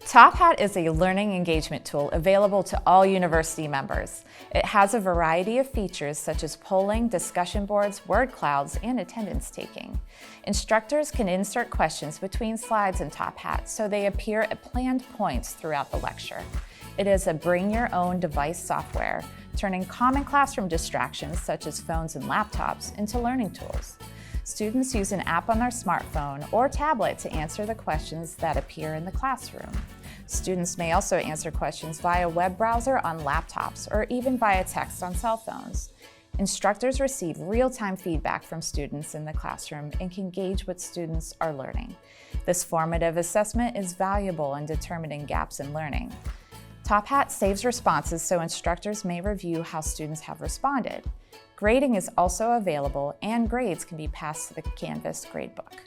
Top Hat is a learning engagement tool available to all university members. It has a variety of features such as polling, discussion boards, word clouds, and attendance taking. Instructors can insert questions between slides in Top Hat so they appear at planned points throughout the lecture. It is a bring-your-own-device software, turning common classroom distractions such as phones and laptops into learning tools. Students use an app on their smartphone or tablet to answer the questions that appear in the classroom. Students may also answer questions via web browser on laptops or even via text on cell phones. Instructors receive real-time feedback from students in the classroom and can gauge what students are learning. This formative assessment is valuable in determining gaps in learning. Top Hat saves responses so instructors may review how students have responded. Grading is also available, and grades can be passed to the Canvas gradebook.